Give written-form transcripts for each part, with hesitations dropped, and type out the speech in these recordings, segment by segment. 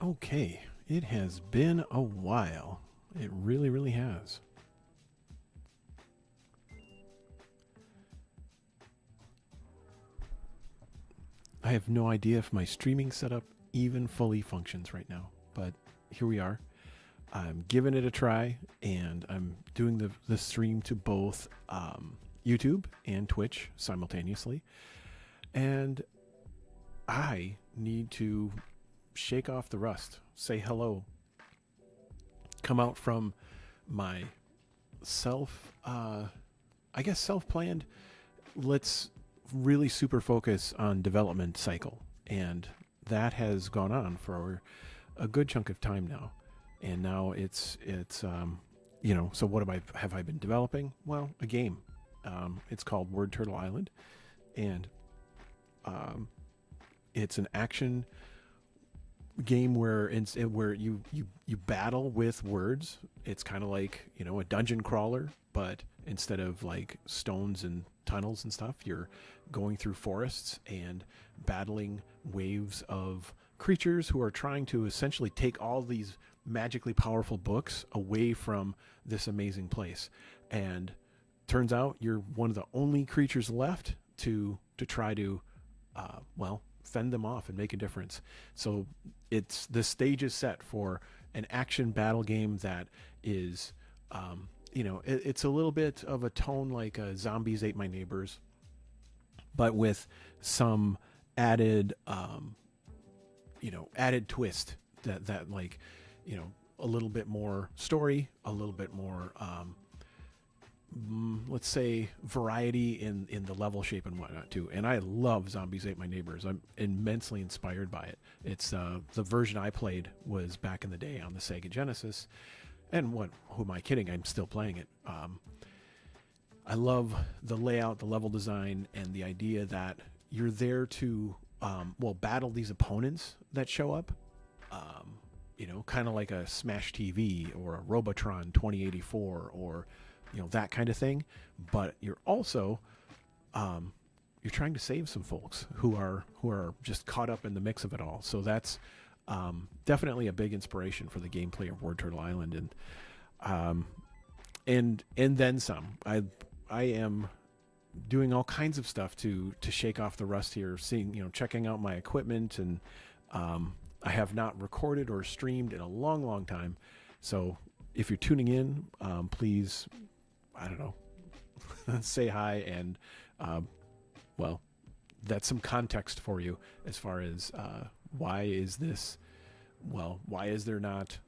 Okay, it has been a while. It really, really has. I have no idea if my streaming setup even fully functions right now, but here we are. I'm giving it a try, and I'm doing the stream to both YouTube and Twitch simultaneously. And I need to shake off the rust, say hello, come out from my self, I guess self planned. Let's really super focus on development cycle, and that has gone on for a good chunk of time now. And now it's so what have I been developing? Well, a game. It's called Word Turtle Island, and um, it's an action game where you battle with words. It's kind of like a dungeon crawler, but instead of like stones and tunnels and stuff, you're going through forests and battling waves of creatures who are trying to essentially take all these magically powerful books away from this amazing place. And turns out you're one of the only creatures left to try to fend them off and make a difference. So it's the stage is set for an action battle game that is it's a little bit of a tone like Zombies Ate My Neighbors, but with some added added twist that like a little bit more story, a little bit more let's say variety in the level shape and whatnot too. And I love Zombies Ate My Neighbors. I'm immensely inspired by it. It's the version I played was back in the day on the Sega Genesis, and who am I kidding? I'm still playing it. I love the layout, the level design, and the idea that you're there to battle these opponents that show up. Kind of like a Smash TV or a Robotron 2084 or that kind of thing. But you're also you're trying to save some folks who are just caught up in the mix of it all. So that's definitely a big inspiration for the gameplay of Word Turtle Island, and then some. I am doing all kinds of stuff to shake off the rust here. Checking out my equipment, and I have not recorded or streamed in a long, long time. So if you're tuning in, please, I don't know, say hi, and that's some context for you as far as why is there not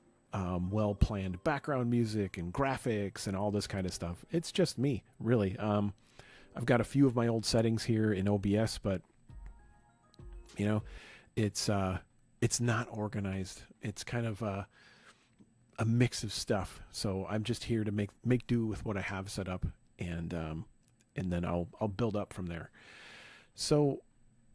well planned background music and graphics and all this kind of stuff. It's just me, really. I've got a few of my old settings here in OBS, but it's not organized. It's kind of a mix of stuff. So I'm just here to make do with what I have set up, and then I'll build up from there. So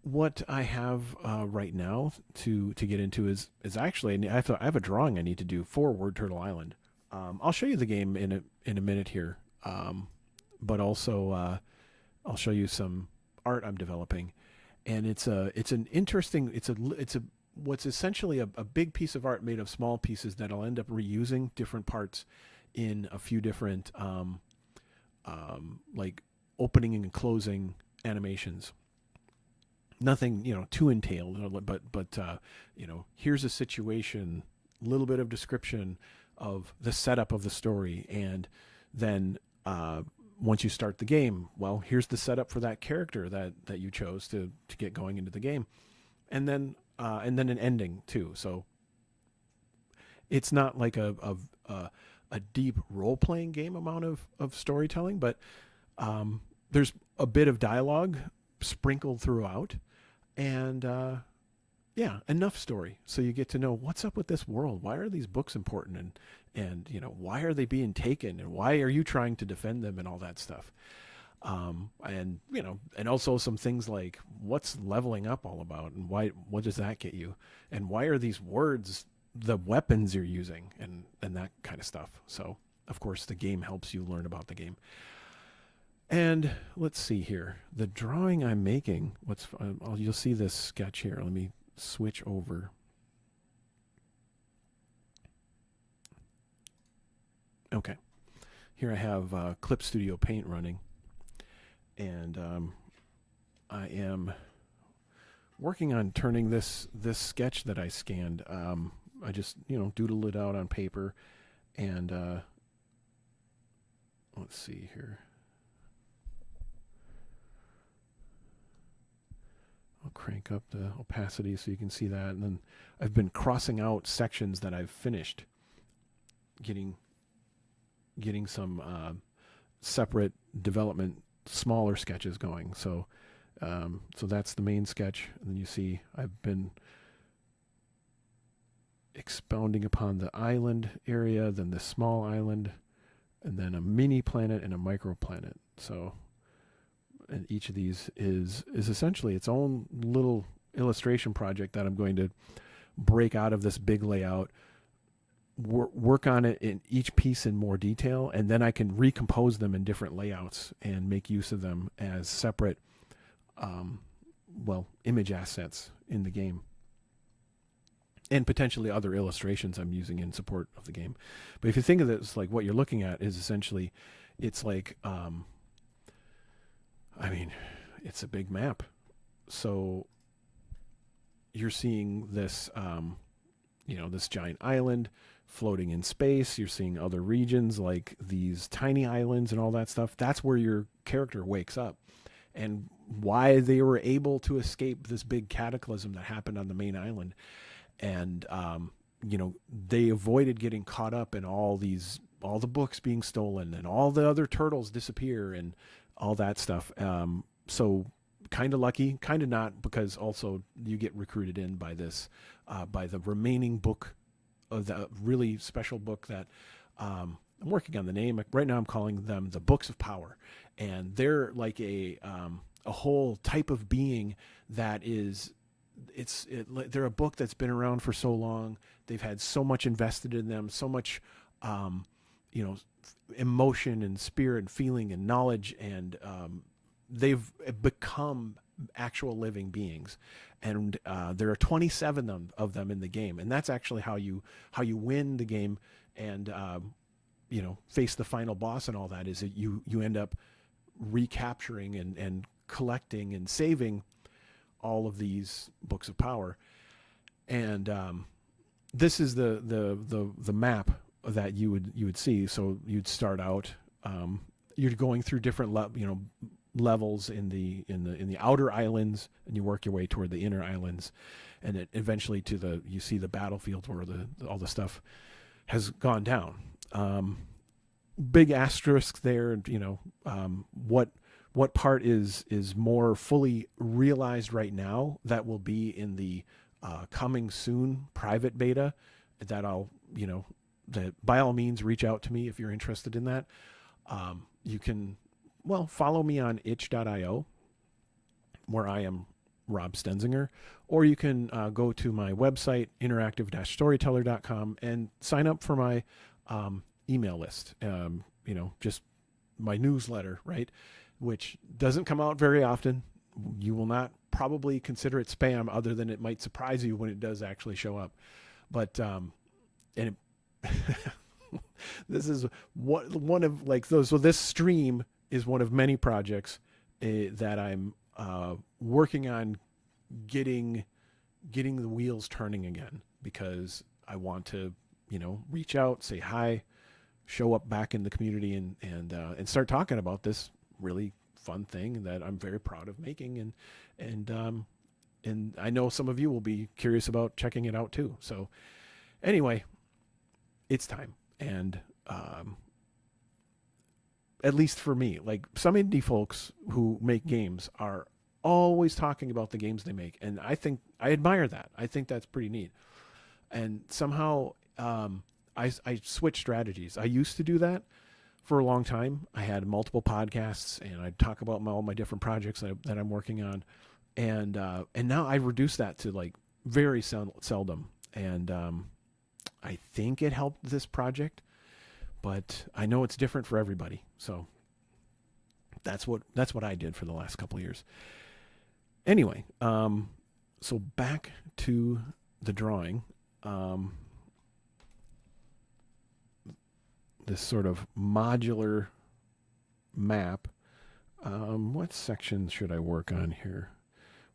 what I have right now to get into is actually I have a drawing I need to do for Word Turtle Island. I'll show you the game in a minute here, but also I'll show you some art I'm developing, and it's an interesting it's a what's essentially a big piece of art made of small pieces that I'll end up reusing different parts in a few different like opening and closing animations. Nothing too entailed, but here's a situation, a little bit of description of the setup of the story, and then once you start the game, well, here's the setup for that character that you chose to get going into the game, and then an ending too. So it's not like a deep role playing game amount of storytelling, but there's a bit of dialogue sprinkled throughout, and enough story so you get to know what's up with this world. Why are these books important, and why are they being taken, and why are you trying to defend them, and all that stuff. And also some things like what's leveling up all about, and what does that get you, and why are these words the weapons you're using, and that kind of stuff. So of course the game helps you learn about the game. And let's see here. The drawing I'm making, you'll see this sketch here. Let me switch over. Okay. Here I have Clip Studio Paint running, and I am working on turning this sketch that I scanned. I just doodled it out on paper, and let's see here. I'll crank up the opacity so you can see that, and then I've been crossing out sections that I've finished, getting some separate development, smaller sketches going. So that's the main sketch. And then you see I've been expounding upon the island area, then the small island, and then a mini planet and a microplanet. So, and each of these is essentially its own little illustration project that I'm going to break out of this big layout, work on it in each piece in more detail, and then I can recompose them in different layouts and make use of them as separate image assets in the game, and potentially other illustrations I'm using in support of the game. But if you think of this, like what you're looking at is essentially, it's like it's a big map. So you're seeing this this giant island floating in space. You're seeing other regions like these tiny islands and all that stuff. That's where your character wakes up, and why they were able to escape this big cataclysm that happened on the main island. And they avoided getting caught up in all the books being stolen and all the other turtles disappear and all that stuff. So kind of lucky, kind of not, because also you get recruited in by this, by the remaining book of the really special book that I'm working on the name. Right now I'm calling them the Books of Power. And they're like a whole type of being that is, they're a book that's been around for so long. They've had so much invested in them, so much, emotion and spirit and feeling and knowledge, and they've become actual living beings. And there are 27 of them in the game, and that's actually how you win the game and face the final boss and all that. Is that you end up recapturing and collecting and saving all of these books of power. And this is the map that you would see. So you'd start out, you're going through different levels in the outer islands, and you work your way toward the inner islands, and it eventually you see the battlefield where all the stuff has gone down. Big asterisk there. What part is more fully realized right now that will be in the coming soon private beta that I'll, that by all means reach out to me if you're interested in that. You can, follow me on itch.io, where I am Rob Stenzinger, or you can go to my website, interactive-storyteller.com, and sign up for my email list, just my newsletter, right? Which doesn't come out very often. You will not probably consider it spam, other than it might surprise you when it does actually show up. But this is one of like those. So this stream is one of many projects that I'm working on getting the wheels turning again, because I want to reach out, say hi, show up back in the community, and start talking about this really fun thing that I'm very proud of making, and I know some of you will be curious about checking it out too. So anyway, it's time. And at least for me, like some indie folks who make games are always talking about the games they make, and I admire that. I think that's pretty neat. And somehow I switched strategies. I used to do that for a long time. I had multiple podcasts, and I'd talk about all my different projects that I'm working on, and now I've reduced that to like very seldom. And I think it helped this project, but I know it's different for everybody. So that's what I did for the last couple of years. Anyway, so back to the drawing. this sort of modular map. What sections should I work on here?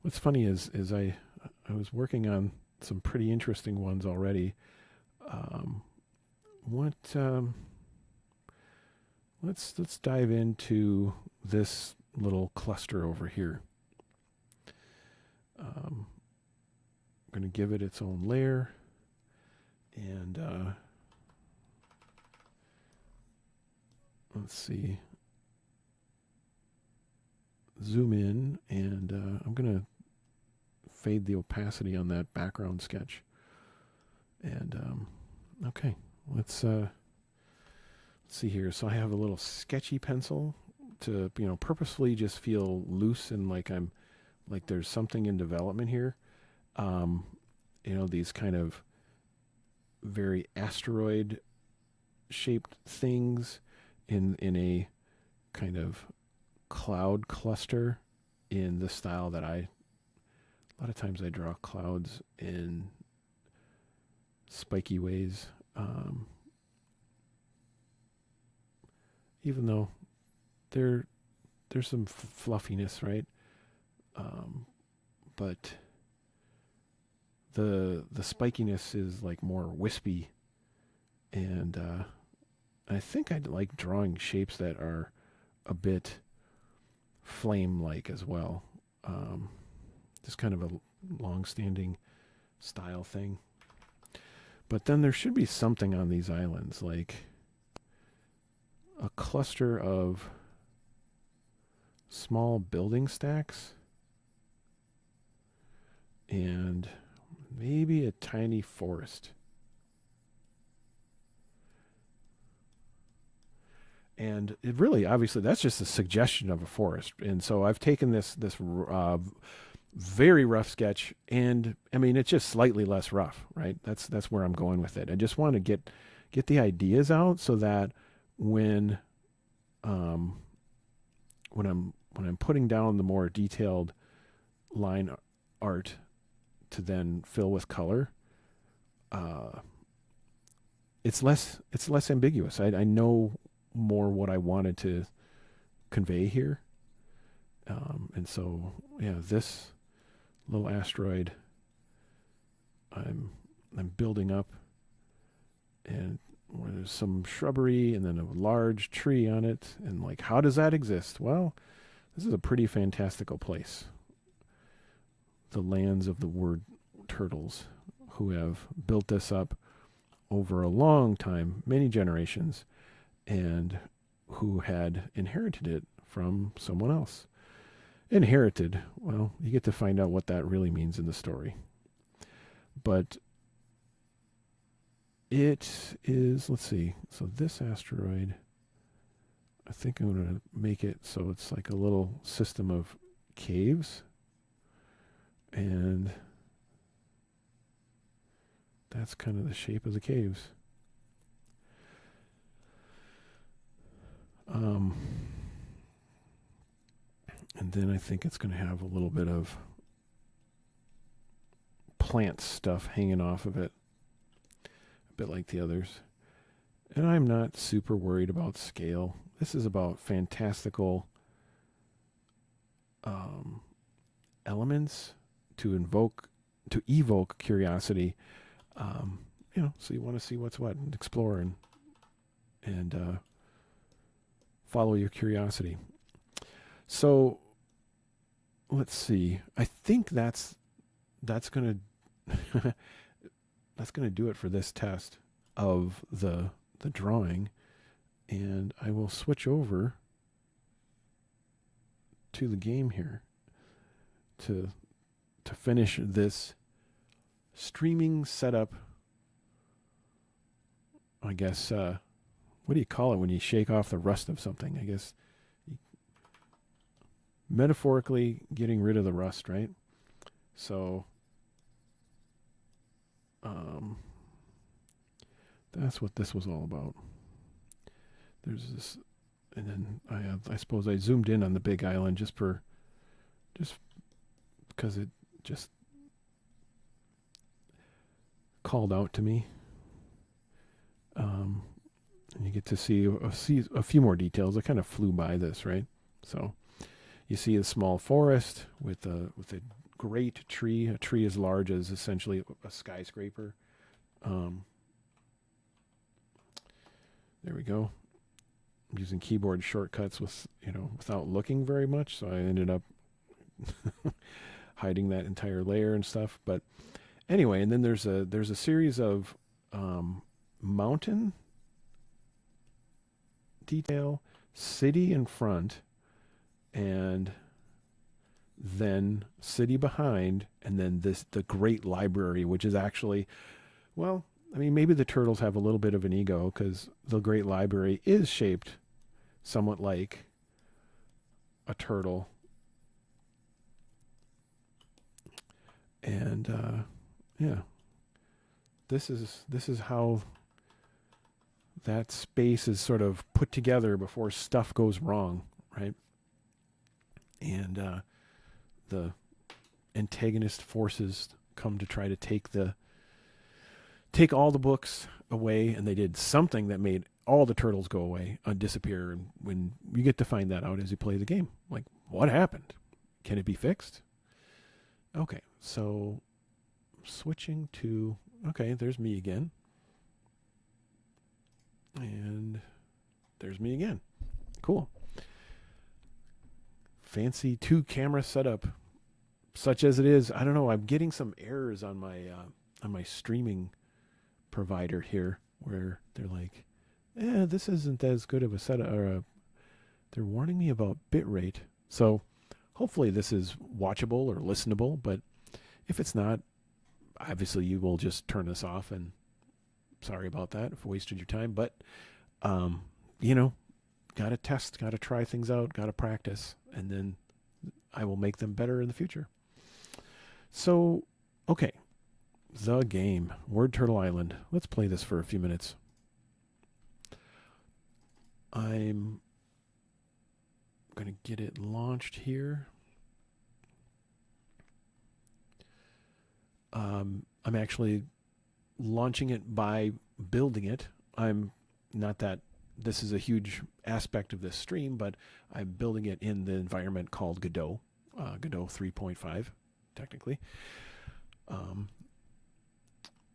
What's funny is I was working on some pretty interesting ones already. What let's dive into this little cluster over here. I'm going to give it its own layer, and let's see. Zoom in, and I'm going to fade the opacity on that background sketch. And okay, let's see here. So I have a little sketchy pencil to purposefully just feel loose and like there's something in development here. These kind of very asteroid shaped things in a kind of cloud cluster in the style that a lot of times I draw clouds in spiky ways, even though there's some fluffiness, right? But the spikiness is like more wispy, and I think I'd like drawing shapes that are a bit flame-like as well. Just kind of a long-standing style thing. But then there should be something on these islands, like a cluster of small building stacks and maybe a tiny forest. And it really, obviously, that's just a suggestion of a forest. And so I've taken this very rough sketch, and I mean, it's just slightly less rough, right? That's where I'm going with it. I just want to get the ideas out so that when I'm putting down the more detailed line art to then fill with color, it's less ambiguous. I know more what I wanted to convey here. And so, yeah, this little asteroid I'm building up, and where there's some shrubbery and then a large tree on it, and like, how does that exist? Well, this is a pretty fantastical place. The lands of the word turtles, who have built this up over a long time, many generations, and who had inherited it from someone else. Inherited, well, you get to find out what that really means in the story. But it is, let's see, so this asteroid, I think I'm going to make it so it's like a little system of caves. And that's kind of the shape of the caves. And then I think it's going to have a little bit of plant stuff hanging off of it, a bit like the others. And I'm not super worried about scale. This is about fantastical elements to evoke curiosity. So you want to see what's what and explore and follow your curiosity. So let's see. I think that's gonna that's gonna do it for this test of the drawing, and I will switch over to the game here to finish this streaming setup. I guess what do you call it when you shake off the rust of something? I guess metaphorically getting rid of the rust, right? So that's what this was all about. There's this, and then I suppose I zoomed in on the big island just because it just called out to me. And you get to see a few more details. I kind of flew by this, right? So you see a small forest with a great tree, a tree as large as essentially a skyscraper. There we go. I'm using keyboard shortcuts without looking very much, so I ended up hiding that entire layer and stuff. But anyway, and then there's a series of mountain detail, city in front, and then city behind, and then the great library, which is actually, well, I mean, maybe the turtles have a little bit of an ego because the great library is shaped somewhat like a turtle. And yeah, this is how that space is sort of put together before stuff goes wrong, right? And the antagonist forces come to try to take all the books away, and they did something that made all the turtles go away, disappear. And when you get to find that out as you play the game, like, what happened? Can it be fixed? Okay, so switching to, okay, there's me again. And there's me again. Cool. Fancy 2-camera setup, such as it is. I don't know. I'm getting some errors on my streaming provider here, where they're like, this isn't as good of a setup, or they're warning me about bitrate. So hopefully this is watchable or listenable. But if it's not, obviously you will just turn this off, and sorry about that if I wasted your time. But gotta test, gotta try things out, gotta practice, and then I will make them better in the future. So, okay, the game, Word Turtle Island. Let's play this for a few minutes. I'm gonna get it launched here. I'm actually launching it by building it. I'm not that this is a huge aspect of this stream, but I'm building it in the environment called Godot, Godot 3.5, technically.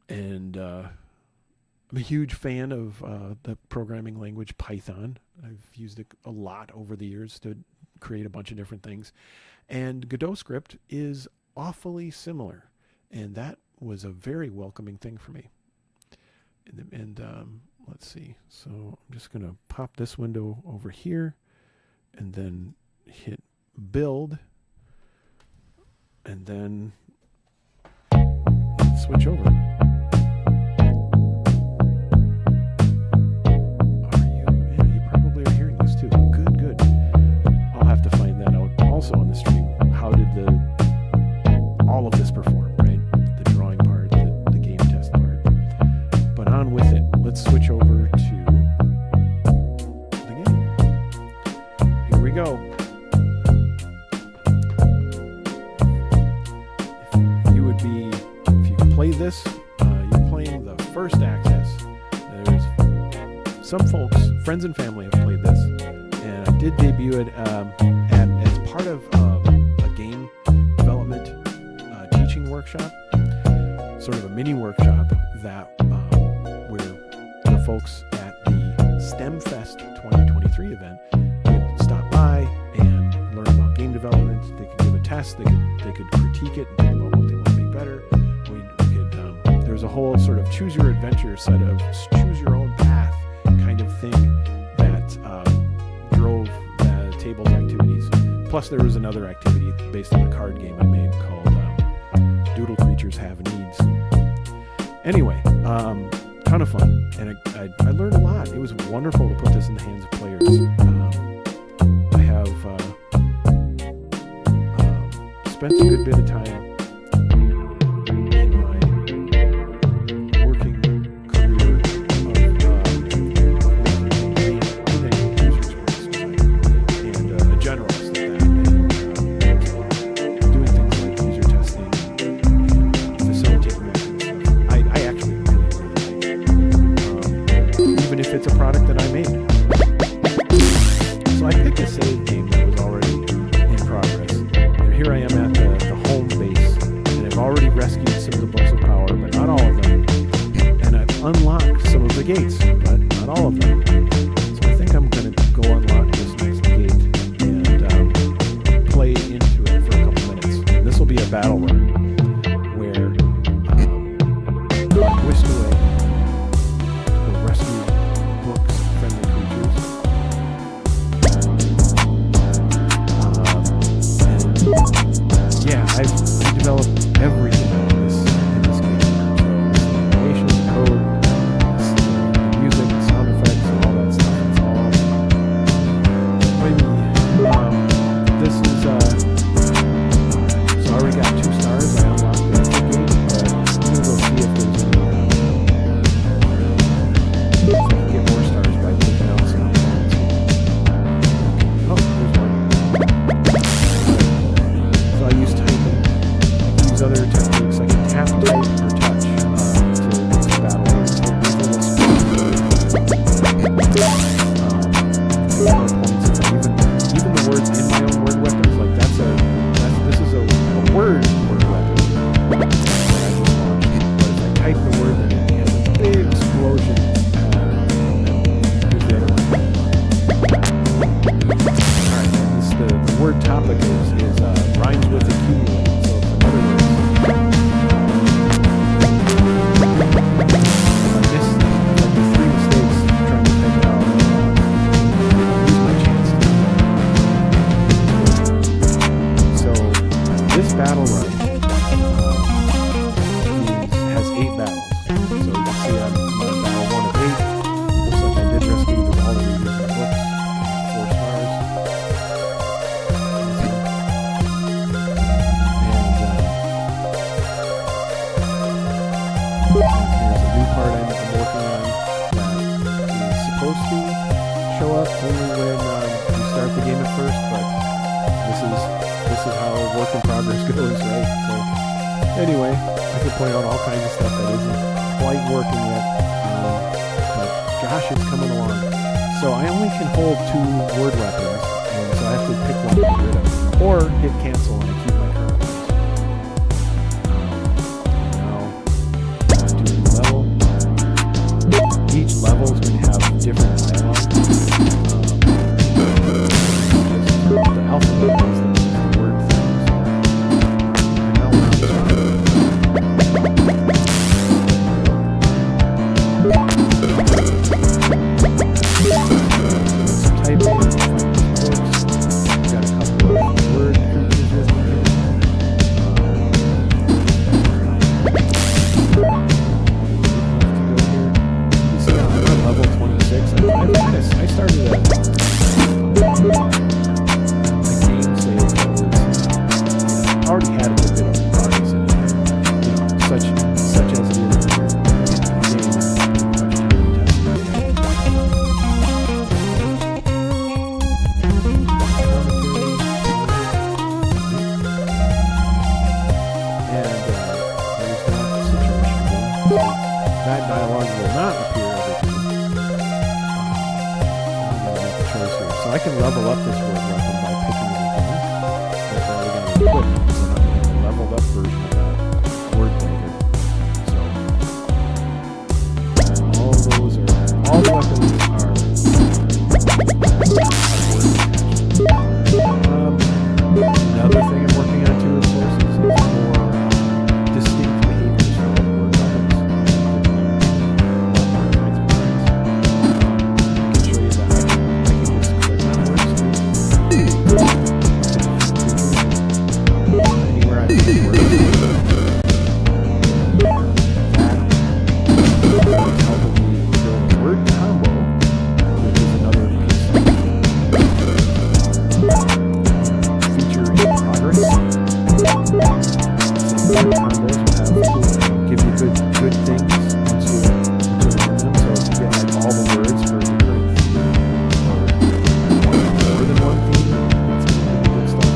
And I'm a huge fan of the programming language Python. I've used it a lot over the years to create a bunch of different things. And Godot script is awfully similar, and that was a very welcoming thing for me. And let's see. So I'm just going to pop this window over here and then hit build. And then let's switch over. You probably are hearing this too. Good. I'll have to find that out also on the stream. How did all of this perform, right? The drawing part, the game test part. But on with it. Let's switch over to the game. Here we go. If you play this, you're playing the first access. There's some folks, friends and family, have played this, and I did debut it as part of a game development teaching workshop, sort of a mini workshop that where the folks at the STEM Fest 2023 event could stop by and learn about game development. They could give a test. They could critique it and think about what they want to make better. There's a whole sort of choose your adventure set of choose your own path kind of thing that drove the table's activities. Plus there was another activity based on a card game I made called Doodle Creatures Have Needs. Anyway, ton of fun, and I learned a lot. It was wonderful to put this in the hands of players. I have spent a good bit of time it's a product that more points. If I even the words in my own word weapons, like this is a word weapon that I just launched. But if I type the word in it has a big explosion. And then here's the other one. Alright, the word topic is rhymes with accumulate. So in other words, this battle run has 8 battles. So you can see I'm on battle 1 of 8. Looks like I did rescue all the readers in the books. 4 stars. And here's a new part I'm working on that is supposed to show up only when you start the game at first, but this is how work in progress goes, right? So anyway, I could point out all kinds of stuff that isn't quite working yet, but gosh, it's coming along. So I only can hold 2 word weapons, and so I have to pick one to get rid of, or hit cancel and I keep my current ones. Now, let's do a new level. Each level is going to have different dialogue. The alphabet is the word things. And now we're on the type in books. Got a couple of word creatures in here. You see I'm on level 26. I started a game save that was already had a good bit of progress in it. Such as it is in your game. That dialogue will not appear every time. I'm going to make a choice here. So I can level up this word weapon by picking it again. That's already going to equip. So I'm going to have a leveled up version of that word maker. So all the weapons are another thing I'm working on too, of course, is more distinct behaviors for all the word weapons. Anywhere I can work. That is helping me build a word combo, which is another piece feature in progress. So word combos will give you good things once you learn them. So if you get like all the words for the current theme, or more than one theme, that's going to be good stuff.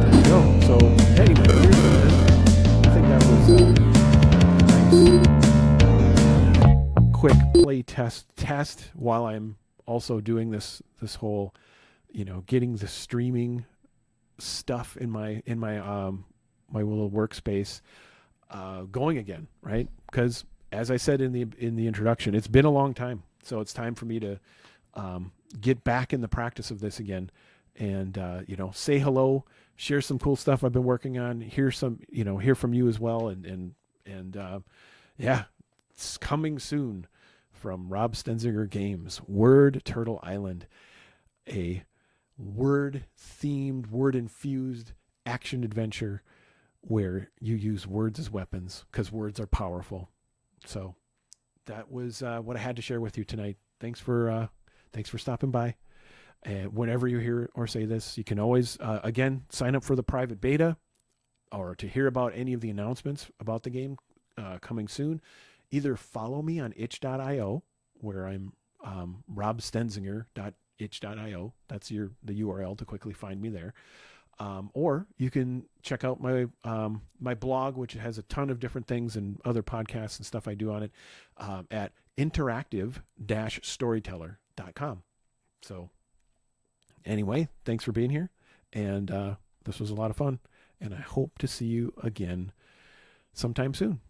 There you go. So anyway, here's I think that was a nice quick play test while I'm also doing this whole, getting the streaming stuff in my my little workspace going again, right? Because as I said in the introduction, it's been a long time, so it's time for me to get back in the practice of this again, and say hello, share some cool stuff I've been working on, hear from you as well, and yeah, it's coming soon from Rob Stenzinger Games, Word Turtle Island, a word-themed, word-infused action adventure where you use words as weapons because words are powerful. So that was what I had to share with you tonight. Thanks for stopping by. Whenever you hear or say this, you can always, again, sign up for the private beta or to hear about any of the announcements about the game coming soon. Either follow me on itch.io, where I'm robstenzinger.itch.io. That's the URL to quickly find me there. Or you can check out my my blog, which has a ton of different things and other podcasts and stuff I do on it, at interactive-storyteller.com. So anyway, thanks for being here. And this was a lot of fun. And I hope to see you again sometime soon.